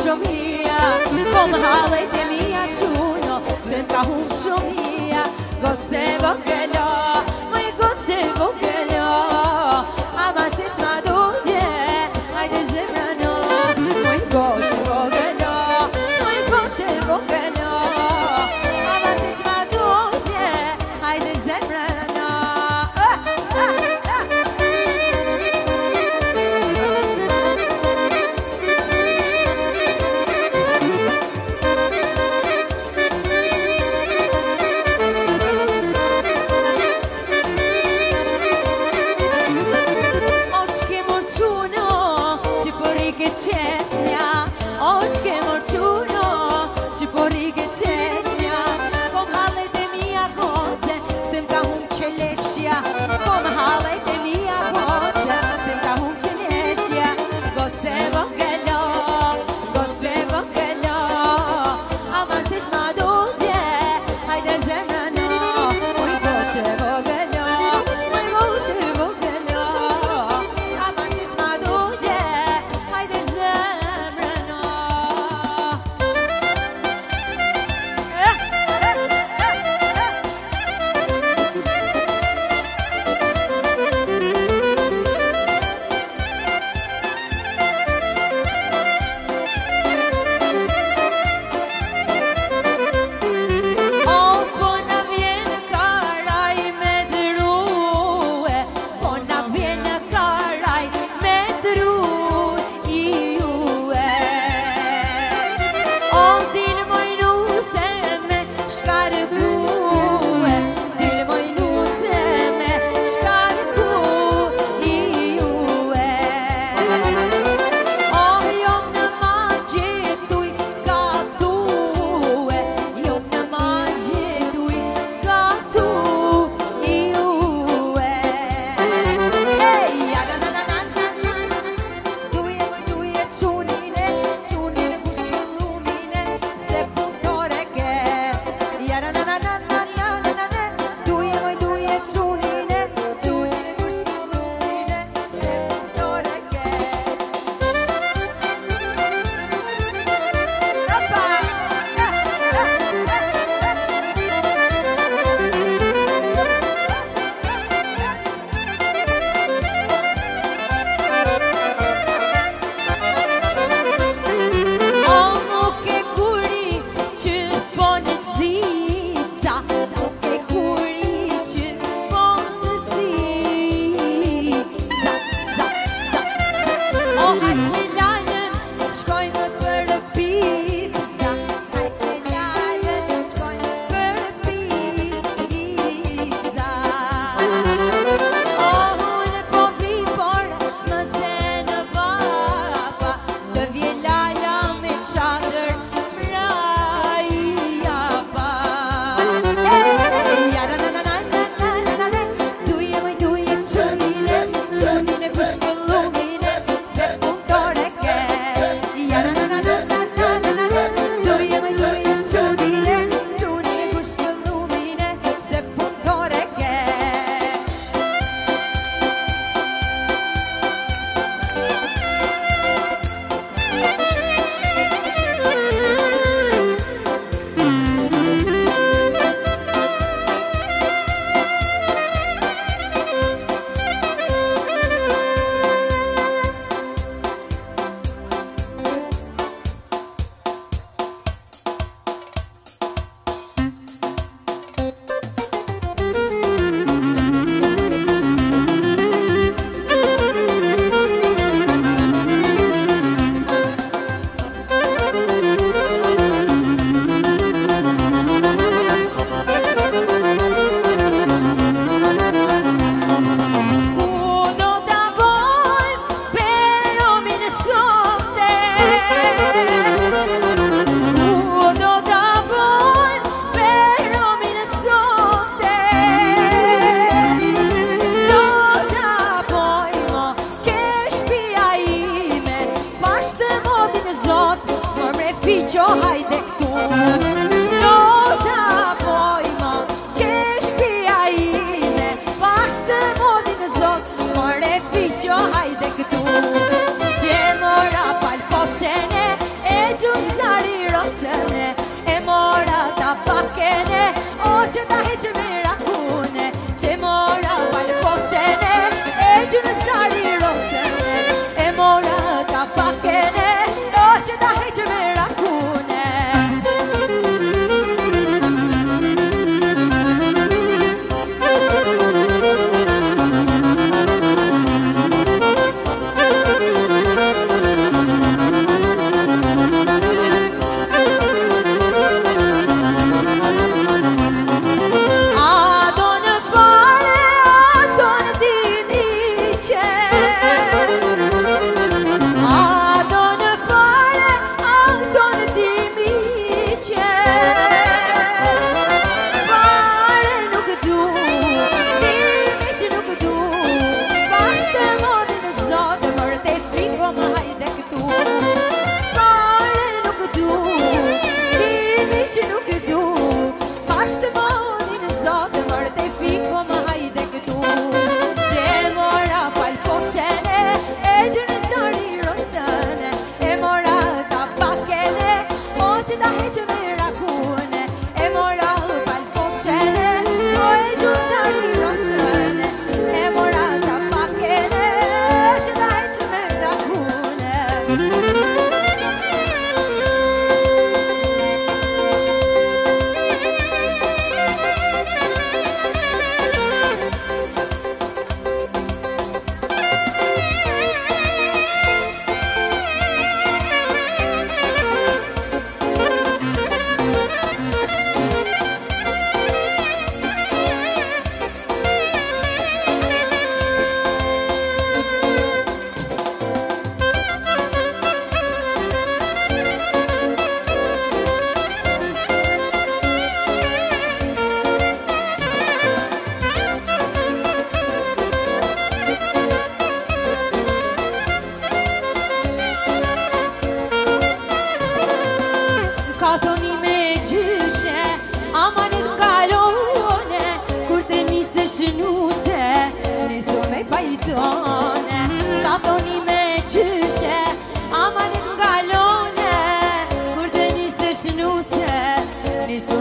shumia, kom halejt e mia quno, se m'ka hum shumia, goce vogëlo, moj goce vogëlo, ama si qma dugje, hajde zemrano, moj goce vogëlo, moj goce vogëlo, ama si qma dugje, hajde zemrano. Qesmja, oqke morquno, që porike qesmja, kom halejt e mija goce, se m'ka hum qeleshja, kom halejt e mija goce, se m'ka hum qeleshja, goce vogëlo, ama si qma dugje, hajde zemrano, moj goce vogëlo, ama si qma dugje, hajde zemrano. Na na na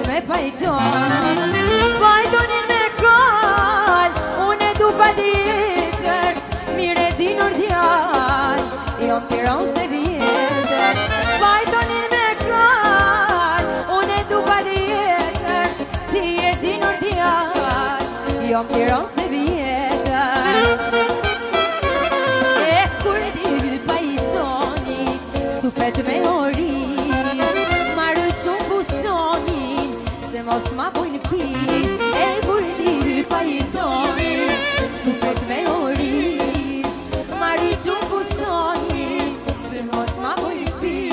me pajton Pajtonin me kall Unë du pa ditër Mire dinur djall Jo më tiron se vjetër Pajtonin me kall Unë du pa ditër Ti e dinur djall Jo më tiron se vjetër E kur di pajtoni Supet me orin Marë qumë bustonin Se mos ma bojnë pis E kur di pajtoni Supet me orin Marë qumë bustonin Se mos ma bojnë pis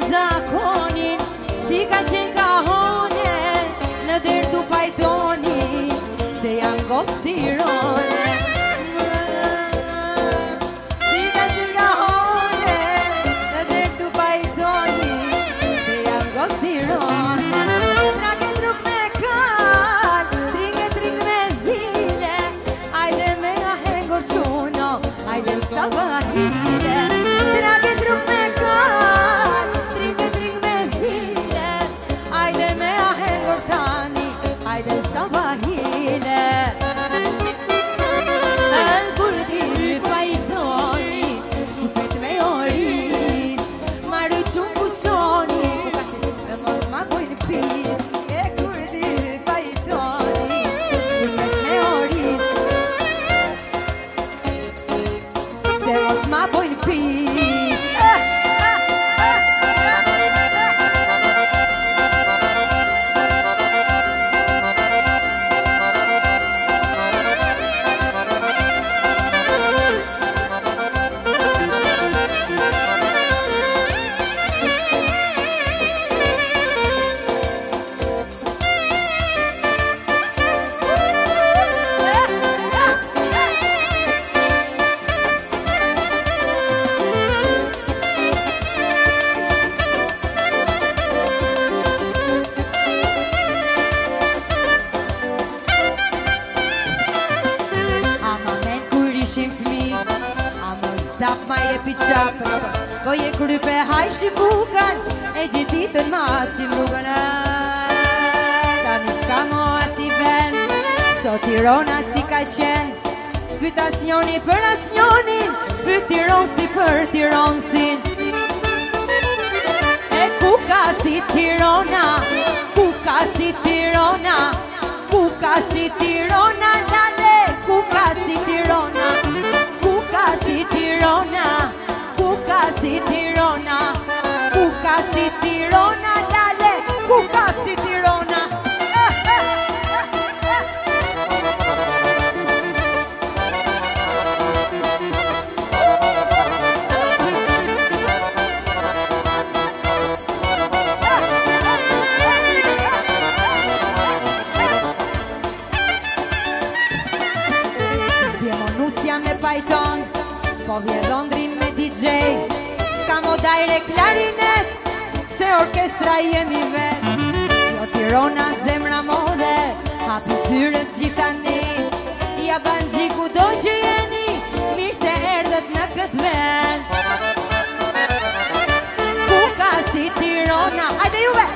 Zakonin, si ka qenë ka hone Në dherë du pajtoni Se jam gotë tirone Si ka qenë ka hone Në dherë du pajtoni Se jam gotë tirone Trake truk me kall Trike me zile Ajde me nga hengor quno Ajde më sabahile Trake truk me kall Ajde me ahengor tani, ajde sabahile El kur ti pajtoni, supet me oris Marë qumë bustoni, ku ka se e mos ma bojnë pis E kur ti pajtoni, supet me oris Se mos ma bojnë pis Stap ma je piqap Po je krype hajshi bukan E gjithitën ma qim rrugën Ta një s'ka mo as i ven Sot Tirona si ka qen S'pyt as njoni për as njonin Pyt Tiron si për Tironsin E ku ka si Tirona Ku ka si Tirona Ku ka si Tirona Lale Ku ka si Tirona si Tirona, Cuca si Tirona, Cuca si Tirona, dale, Cuca si Tirona. Zbiemonusja me pajton Po vje Londrin me DJ Ska mo dajre klarinet Se orkestra jemi vet Jo Tirona zemra mode Hapi tyrët gjithani Ja ban gjiku do që jeni Mirë se erdhët në këtë vend Cuca si Tirona Ajde juve!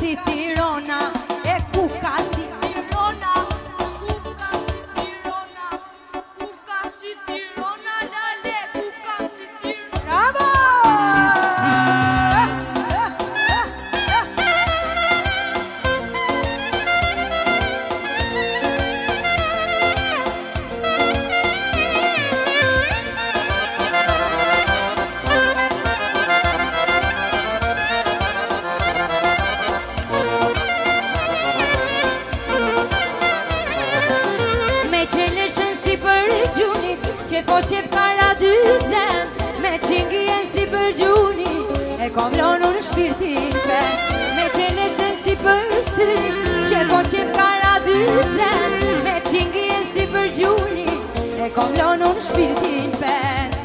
si Tirona, e cuca si Tirona, cuca si Tirona, cuca si Tirona. dyzen me qingjen si për gjuni e kom lonur në shpirtin pen me qeneshen si për syri që po qep kara dyzen me qingjen si për gjuni e kom lonur në shpirtin pen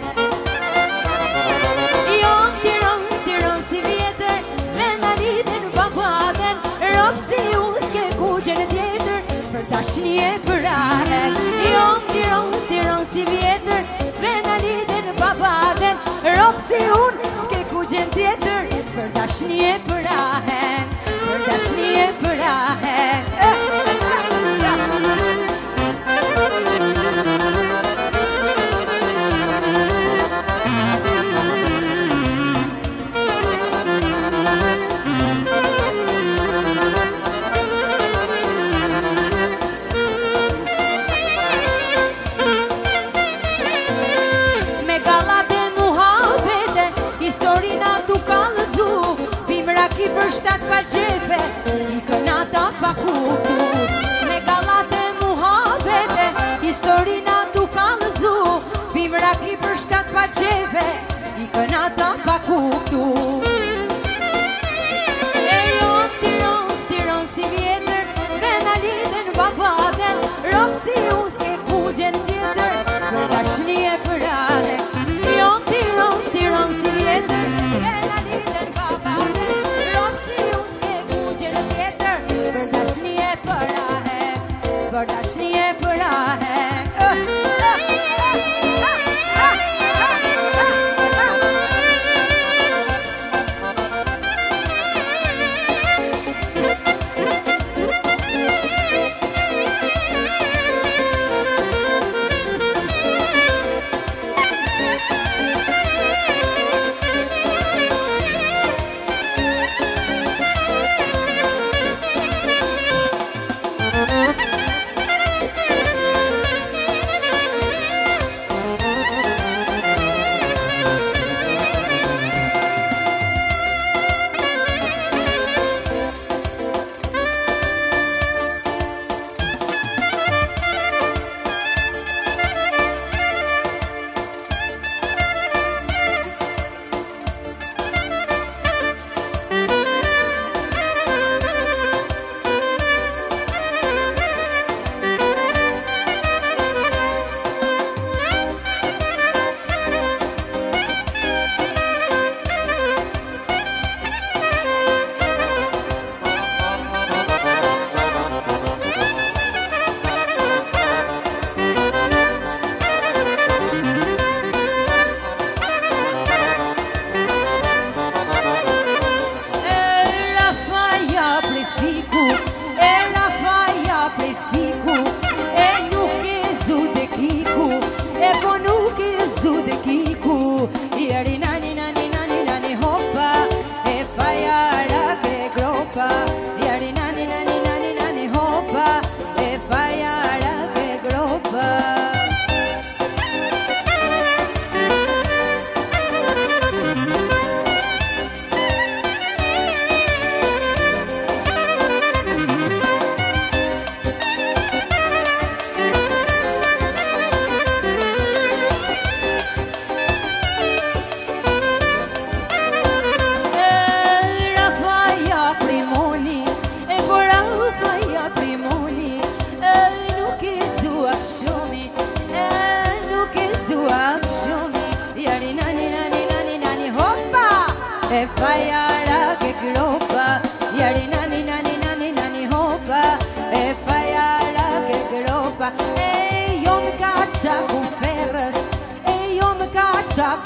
Tiron si vjetër Venda lidhen babaden Rob si unë s'ke kugjen tjetër Për tashni e për ahen Tiron si vjetër Venda lidhen babaden Rob si unë s'ke kugjen tjetër Për tashni e për ahen Për tashni e për ahen Për shtat pa gjepe, I kënata pa kuptu Me galate muhabete, historina tu ka lëzu Pimraki për shtat pa gjepe, I kënata pa kuptu E jon tiron si vjetër Vena lidhen babaden Rob si unë s'ke kugjen tjetër Për dashni e për ahe Jon tiron si vjetër Vena lidhen babaden Për dashni e për ahen Për dashni e për ahen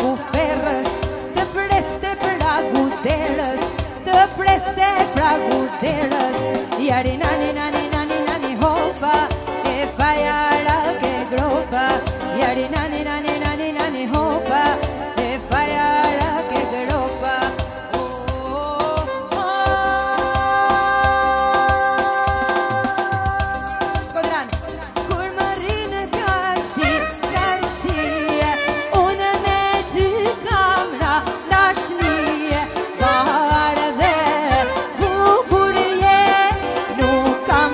Cu ferrës, të preste pragu derës, të preste pragu derës, jari nani nani nani nani hopa, e fajara ke gropa, jari nani nani nani nani hopa, e fajara ke gropa. Shkodran, kur më rinë karshi, Kam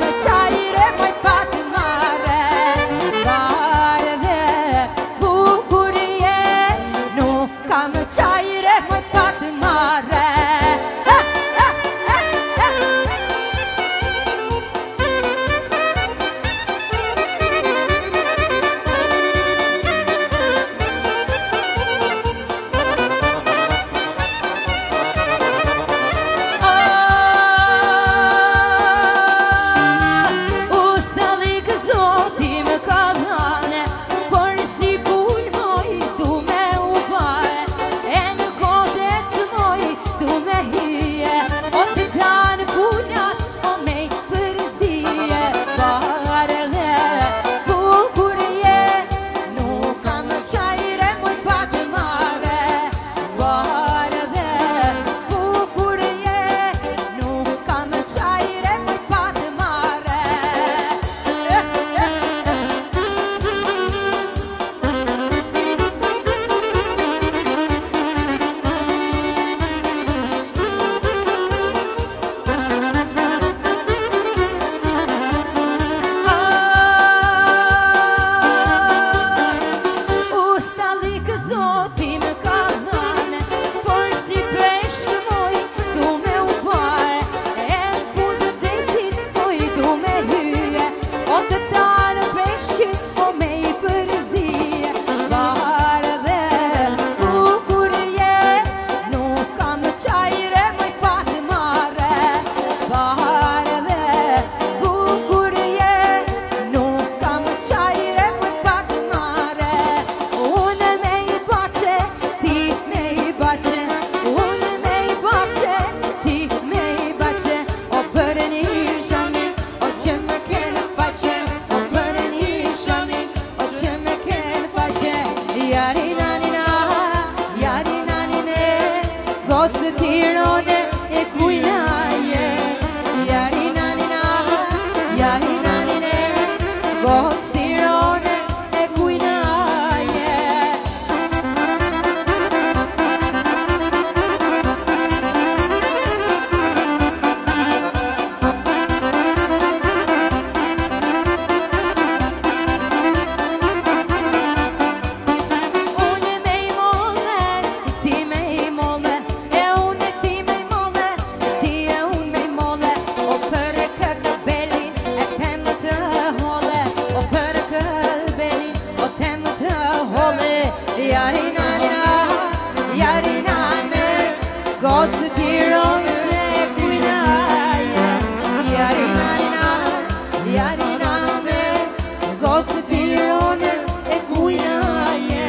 Jarinane, gocë Tiranës e kujnaje. Jarinane, gocë Tiranës e kujnaje.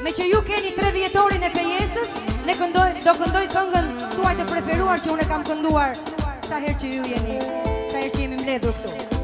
Me që ju keni 3 vjetorin e fejesës, ne do këndoj këngën tuaj të preferuar që unë e kam kënduar sa herë që ju jeni, sa herë që jemi mbledhur këtu.